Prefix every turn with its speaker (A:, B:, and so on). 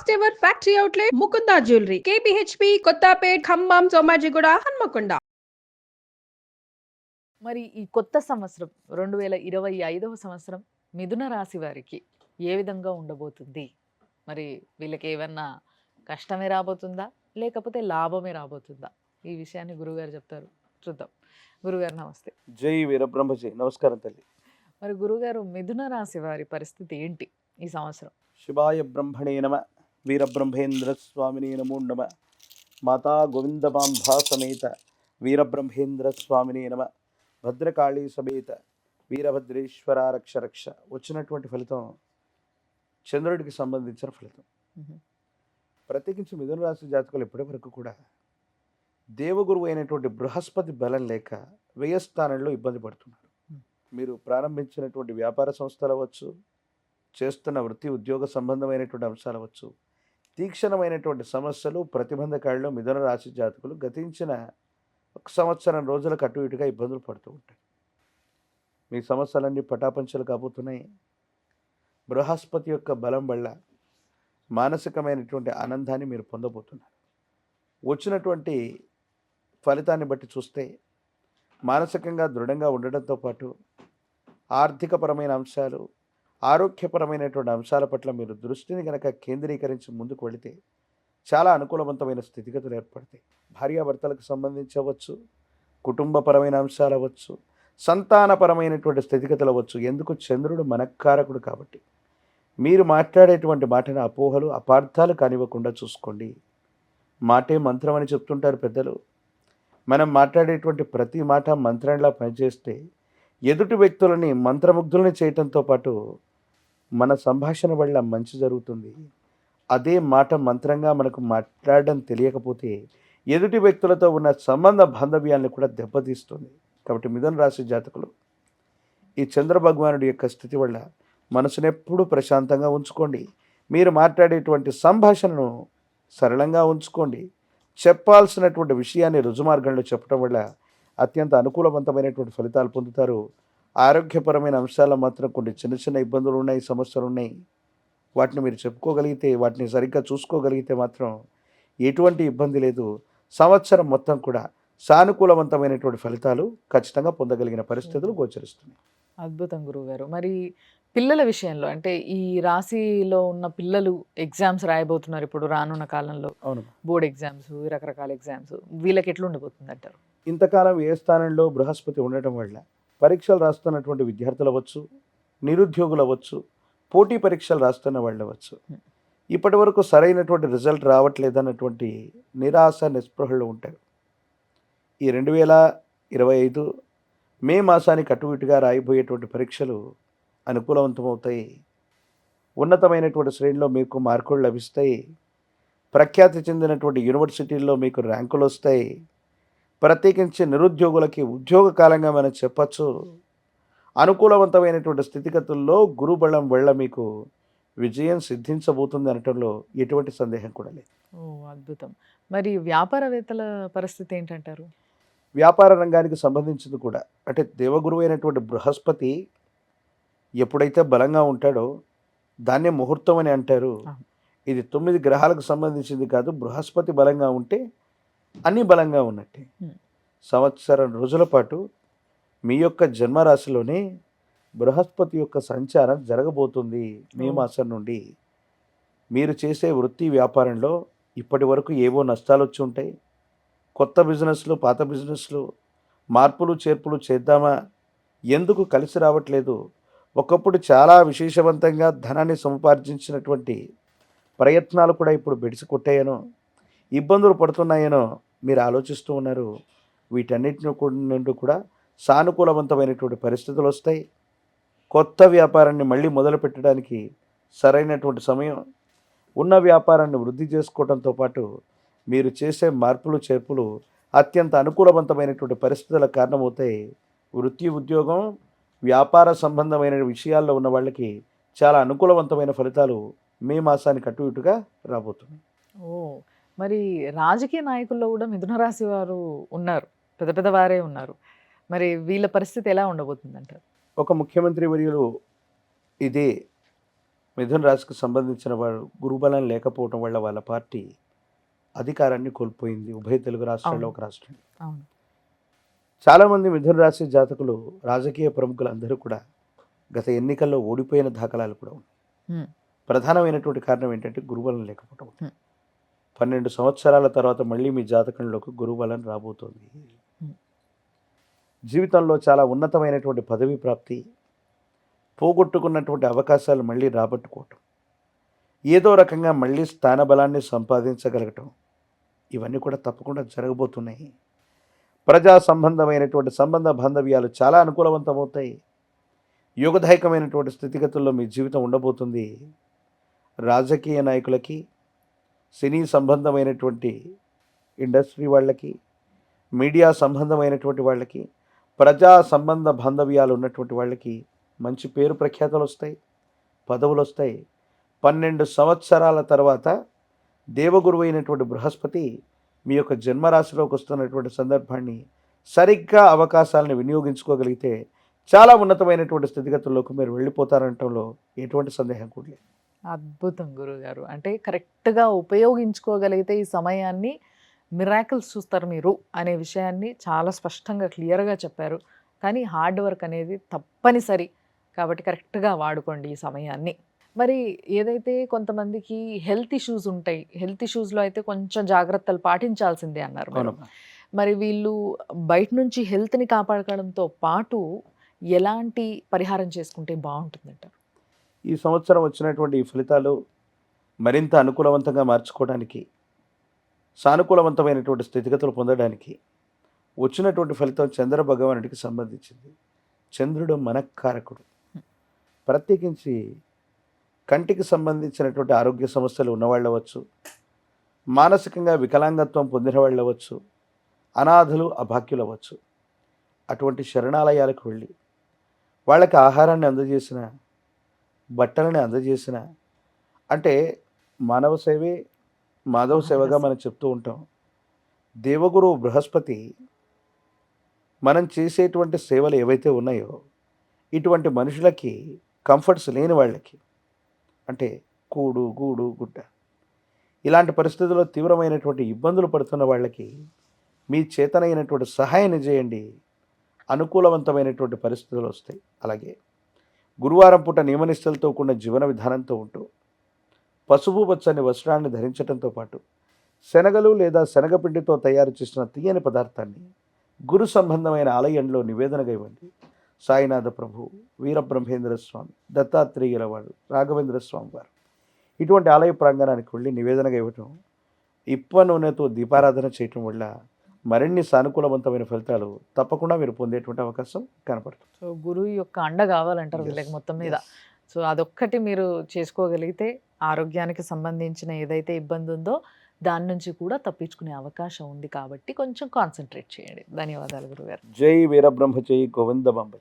A: First ever factory outlet Mukunda jewellery KPHB Kothapet Khammam Somajiguda Hanamkonda.
B: మరి ఈ కొత్త సంవత్సరం 2025వ సంవత్సరం మిథున రాశి వారికి ఏ విధంగా ఉండబోతుంది? మరి వీళ్ళకి ఏమన్నా కష్టమే రాబోతుందా? లేకపోతే లాభమే రాబోతుందా? ఈ విషయాన్ని గురువుగారు చెప్తారు. చూద్దాం. గురుగారు నమస్తే.
C: జై వీరబ్రహ్మజీ. నమస్కారం తల్లి.
B: మరి గురుగారు మిథున రాశి వారి పరిస్థితి ఏంటి ఈ సంవత్సరం?
C: శివాయ బ్రహ్మణే నమ. వీరబ్రహ్మేంద్ర స్వామిని నమో నమ. మాతా గోవిందమాంబా సమేత వీరబ్రహ్మేంద్ర స్వామిని నమ. భద్రకాళీ సమేత వీరభద్రేశ్వర రక్ష రక్ష. వచ్చినటువంటి ఫలితం చంద్రుడికి సంబంధించిన ఫలితం. ప్రత్యేకించి మిథున రాశి జాతకులు ఇప్పటి వరకు కూడా దేవగురువు అయినటువంటి బృహస్పతి బలం లేక వ్యయస్థానంలో ఇబ్బంది పడుతున్నారు. మీరు ప్రారంభించినటువంటి వ్యాపార సంస్థలు అవ్వచ్చు, చేస్తున్న వృత్తి ఉద్యోగ సంబంధమైనటువంటి అంశాలు అవ్వచ్చు, తీక్షణమైనటువంటి సమస్యలు ప్రతిబంధకాల్లో మిథున రాశి జాతకులు గతించిన 1 సంవత్సరం రోజులకు అటు ఇటుగా ఇబ్బందులు పడుతూ ఉంటారు. మీ సమస్యలన్నీ పటాపంచలు కాబోతున్నాయి. బృహస్పతి యొక్క బలం వల్ల మానసికమైనటువంటి ఆనందాన్ని మీరు పొందబోతున్నారు. వచ్చినటువంటి ఫలితాన్ని బట్టి చూస్తే మానసికంగా దృఢంగా ఉండడంతో పాటు ఆర్థికపరమైన అంశాలు, ఆరోగ్యపరమైనటువంటి అంశాల పట్ల మీరు దృష్టిని కనుక కేంద్రీకరించి ముందుకు వెళితే చాలా అనుకూలవంతమైన స్థితిగతులు ఏర్పడతాయి. భార్యాభర్తలకు సంబంధించి అవ్వచ్చు, కుటుంబపరమైన అంశాలు అవ్వచ్చు, సంతానపరమైనటువంటి స్థితిగతులు అవ్వచ్చు. ఎందుకు? చంద్రుడు మనఃకారకుడు కాబట్టి మీరు మాట్లాడేటువంటి మాటను అపోహలు, అపార్థాలు కానివ్వకుండా చూసుకోండి. మాటే మంత్రం అని చెప్తుంటారు పెద్దలు. మనం మాట్లాడేటువంటి ప్రతి మాట మంత్రంలా పనిచేస్తే ఎదుటి వ్యక్తులని మంత్రముగ్ధుల్ని చేయటంతో పాటు మన సంభాషణ వల్ల మంచి జరుగుతుంది. అదే మాట మంత్రంగా మనకు మాట్లాడడం తెలియకపోతే ఎదుటి వ్యక్తులతో ఉన్న సంబంధ బాంధవ్యాలను కూడా దెబ్బతీస్తుంది. కాబట్టి మిథున రాశి జాతకులు ఈ చంద్ర భగవానుడి యొక్క స్థితి వల్ల మనసునెప్పుడూ ప్రశాంతంగా ఉంచుకోండి. మీరు మాట్లాడేటువంటి సంభాషణను సరళంగా ఉంచుకోండి. చెప్పాల్సినటువంటి విషయాన్ని రుజుమార్గంలో చెప్పడం వల్ల అత్యంత అనుకూలవంతమైనటువంటి ఫలితాలు పొందుతారు. ఆరోగ్యపరమైన అంశాల్లో మాత్రం కొన్ని చిన్న చిన్న ఇబ్బందులు ఉన్నాయి, సమస్యలు ఉన్నాయి. వాటిని మీరు చెప్పుకోగలిగితే, వాటిని సరిగ్గా చూసుకోగలిగితే మాత్రం ఎటువంటి ఇబ్బంది లేదు. సంవత్సరం మొత్తం కూడా సానుకూలవంతమైనటువంటి ఫలితాలు ఖచ్చితంగా పొందగలిగిన పరిస్థితులు గోచరిస్తున్నాయి.
B: అద్భుతం గురువుగారు. మరి పిల్లల విషయంలో అంటే ఈ రాశిలో ఉన్న పిల్లలు ఎగ్జామ్స్ రాయబోతున్నారు ఇప్పుడు రానున్న కాలంలో.
C: అవును.
B: బోర్డ్ ఎగ్జామ్స్, రకరకాల ఎగ్జామ్స్. వీళ్ళకి ఎట్లా ఉండబోతుంది అంటారు?
C: ఇంతకాలం ఏ స్థానంలో బృహస్పతి ఉండటం వల్ల పరీక్షలు రాస్తున్నటువంటి విద్యార్థులు అవ్వచ్చు, నిరుద్యోగులు అవ్వచ్చు, పోటీ పరీక్షలు రాస్తున్న వాళ్ళు అవ్వచ్చు, ఇప్పటి వరకు సరైనటువంటి రిజల్ట్ రావట్లేదన్నటువంటి నిరాశ నిస్పృహలు ఉంటారు. ఈ 2025 మే మాసానికి అటు ఇటుగా రాయిపోయేటువంటి పరీక్షలు అనుకూలవంతమవుతాయి. ఉన్నతమైనటువంటి శ్రేణిలో మీకు మార్కులు లభిస్తాయి. ప్రఖ్యాతి చెందినటువంటి యూనివర్సిటీల్లో మీకు ర్యాంకులు వస్తాయి. ప్రత్యేకించి నిరుద్యోగులకి ఉద్యోగ కాలంగా మనం చెప్పచ్చు. అనుకూలవంతమైనటువంటి స్థితిగతుల్లో గురుబలం వల్ల మీకు విజయం సిద్ధించబోతుంది అనటంలో ఎటువంటి సందేహం కూడా లేదు.
B: ఓ అద్భుతం. మరి వ్యాపారవేత్తల పరిస్థితి ఏంటంటారు?
C: వ్యాపార రంగానికి సంబంధించింది కూడా అంటే దేవగురువు అయినటువంటి బృహస్పతి ఎప్పుడైతే బలంగా ఉంటాడో దాన్నే ముహూర్తం అని అంటారు. ఇది 9 గ్రహాలకు సంబంధించింది కాదు. బృహస్పతి బలంగా ఉంటే అన్నీ బలంగా ఉన్నట్టే. సంవత్సరం రోజుల పాటు మీ యొక్క జన్మరాశిలోనే బృహస్పతి యొక్క సంచారం జరగబోతుంది. మే మాసం నుండి మీరు చేసే వృత్తి వ్యాపారంలో ఇప్పటి వరకు ఏవో నష్టాలు వచ్చి ఉంటాయి. కొత్త బిజినెస్లు, పాత బిజినెస్లు, మార్పులు చేర్పులు చేద్దామా, ఎందుకు కలిసి రావట్లేదు, ఒకప్పుడు చాలా విశేషవంతంగా ధనాన్ని సముపార్జించినటువంటి ప్రయత్నాలు కూడా ఇప్పుడు బెడిసి కొట్టాయనో, ఇబ్బందులు పడుతున్నాయనో మీరు ఆలోచిస్తూ ఉన్నారు. వీటన్నిటిని నుండి కూడా సానుకూలవంతమైనటువంటి పరిస్థితులు వస్తాయి. కొత్త వ్యాపారాన్ని మళ్ళీ మొదలు పెట్టడానికి సరైనటువంటి సమయం. ఉన్న వ్యాపారాన్ని వృద్ధి చేసుకోవడంతో పాటు మీరు చేసే మార్పులు చేర్పులు అత్యంత అనుకూలవంతమైనటువంటి పరిస్థితులకు కారణమవుతాయి. వృత్తి ఉద్యోగం వ్యాపార సంబంధమైన విషయాల్లో ఉన్న వాళ్ళకి చాలా అనుకూలవంతమైన ఫలితాలు మే మాసానికి అటు ఇటుగా రాబోతున్నాయి.
B: ఓ మరి రాజకీయ నాయకుల్లో కూడా మిథున రాశి వారు ఉన్నారు, పెద్ద పెద్ద వారే ఉన్నారు. మరి వీళ్ళ పరిస్థితి ఎలా ఉండబోతుంది అంటారు?
C: ఒక ముఖ్యమంత్రి వర్యులు ఇదే మిథున రాశికి సంబంధించిన వారు గురుబలం లేకపోవటం వల్ల వాళ్ళ పార్టీ అధికారాన్ని కోల్పోయింది ఉభయ తెలుగు రాష్ట్రాల్లో ఒక రాష్ట్రం.
B: అవును.
C: చాలామంది మిథున రాశి జాతకులు రాజకీయ ప్రముఖులందరూ కూడా గత ఎన్నికల్లో ఓడిపోయిన దాఖలాలు కూడా ఉన్నాయి.
B: హ్మ్.
C: ప్రధానమైనటువంటి కారణం ఏంటంటే గురుబలం లేకపోవటం.
B: హ్మ్.
C: 12 సంవత్సరాల తర్వాత మళ్ళీ మీ జాతకంలోకి గురుబలం రాబోతోంది.
B: హ్మ్.
C: జీవితంలో చాలా ఉన్నతమైనటువంటి పదవి ప్రాప్తి, పోగొట్టుకున్నటువంటి అవకాశాలు మళ్ళీ రాబట్టుకోవటం, ఏదో రకంగా మళ్ళీ స్థానబలాన్ని సంపాదించగలగటం, ఇవన్నీ కూడా తప్పకుండా జరగబోతున్నాయి. ప్రజా సంబంధమైనటువంటి సంబంధ బాంధవ్యాలు చాలా అనుకూలవంతమవుతాయి. యోగదాయకమైనటువంటి స్థితిగతుల్లో మీ జీవితం ఉండబోతుంది. రాజకీయ నాయకులకి, సినీ సంబంధమైనటువంటి ఇండస్ట్రీ వాళ్ళకి, మీడియా సంబంధమైనటువంటి వాళ్ళకి, ప్రజా సంబంధ బాంధవ్యాలు ఉన్నటువంటి వాళ్ళకి మంచి పేరు ప్రఖ్యాతలు వస్తాయి, పదవులు వస్తాయి. 12 సంవత్సరాల తర్వాత దేవగురువు అయినటువంటి బృహస్పతి మీ యొక్క జన్మరాశిలోకి వస్తున్నటువంటి సందర్భాన్ని సరిగ్గా అవకాశాలను వినియోగించుకోగలిగితే చాలా ఉన్నతమైనటువంటి స్థితిగతుల్లోకి మీరు వెళ్ళిపోతారనటంలో ఎటువంటి సందేహం కూడా లేదు.
B: అద్భుతం గురుగారు. అంటే కరెక్ట్గా ఉపయోగించుకోగలిగితే ఈ సమయాన్ని మిరాకిల్స్ చూస్తారు మీరు అనే విషయాన్ని చాలా స్పష్టంగా క్లియర్గా చెప్పారు. కానీ హార్డ్ వర్క్ అనేది తప్పనిసరి కాబట్టి కరెక్ట్గా వాడుకోండి ఈ సమయాన్ని. మరి ఏదైతే కొంతమందికి హెల్త్ ఇష్యూస్ ఉంటాయి, హెల్త్ ఇష్యూస్లో అయితే కొంచెం జాగ్రత్తలు పాటించాల్సిందే అన్నారు మీరు.
C: అవునమ్మా.
B: మరి వీళ్ళు బయట నుంచి హెల్త్ని కాపాడుకోవడంతో పాటు ఎలాంటి పరిహారం చేసుకుంటే బాగుంటుందంటారు?
C: ఈ సంవత్సరం వచ్చినటువంటి ఈ ఫలితాలు మరింత అనుకూలవంతంగా మార్చుకోవడానికి, సానుకూలవంతమైనటువంటి స్థితిగతులు పొందడానికి వచ్చినటువంటి ఫలితం చంద్ర భగవానుడికి సంబంధించింది. చంద్రుడు మనఃకారకుడు. ప్రత్యేకించి కంటికి సంబంధించినటువంటి ఆరోగ్య సమస్యలు ఉన్నవాళ్ళు అవ్వచ్చు, మానసికంగా వికలాంగత్వం పొందిన వాళ్ళు అవ్వచ్చు, అనాథలు అభాగ్యులు అవ్వచ్చు. అటువంటి శరణాలయాలకు వెళ్ళి వాళ్ళకి ఆహారాన్ని అందజేసిన, బట్టలని అందజేసిన, అంటే మానవ సేవే మాధవ సేవగా మనం చెప్తూ ఉంటాం. దేవగురు బృహస్పతి మనం చేసేటువంటి సేవలు ఏవైతే ఉన్నాయో ఇటువంటి మనుషులకి, కంఫర్ట్స్ లేని వాళ్ళకి, అంటే కూడు గూడు గుడ్డ ఇలాంటి పరిస్థితుల్లో తీవ్రమైనటువంటి ఇబ్బందులు పడుతున్న వాళ్ళకి మీ చేతనైనటువంటి సహాయాన్ని చేయండి. అనుకూలవంతమైనటువంటి పరిస్థితులు వస్తాయి. అలాగే గురువారం పూట నియమనిష్టలతో కూడిన జీవన విధానంతో ఉంటూ పసుపు పచ్చని వస్త్రాన్ని ధరించడంతో పాటు శనగలు లేదా శనగపిండితో తయారు చేసిన తీయని పదార్థాన్ని గురు సంబంధమైన ఆలయంలో నివేదనగా ఇవ్వండి. సాయినాథ ప్రభు, వీరబ్రహ్మేంద్ర స్వామి, దత్తాత్రేయుల వారు, రాఘవేంద్ర స్వామి వారు ఇటువంటి ఆలయ ప్రాంగణానికి వెళ్ళి నివేదనగా ఇవ్వటం, ఇప్ప నూనెతో దీపారాధన చేయటం వల్ల మరిన్ని సానుకూలవంతమైన ఫలితాలు తప్పకుండా మీరు పొందేటువంటి అవకాశం కనపడుతుంది.
B: సో గురువు యొక్క అండ కావాలంటారు వీళ్ళకి మొత్తం మీద. సో అదొక్కటి మీరు చేసుకోగలిగితే ఆరోగ్యానికి సంబంధించిన ఏదైతే ఇబ్బంది ఉందో దాని నుంచి కూడా తప్పించుకునే అవకాశం ఉంది కాబట్టి కొంచెం కాన్సన్ట్రేట్ చేయండి. ధన్యవాదాలు గురుగారు.
C: జై వీరబ్రహ్మ జై గోవింద బాంబ.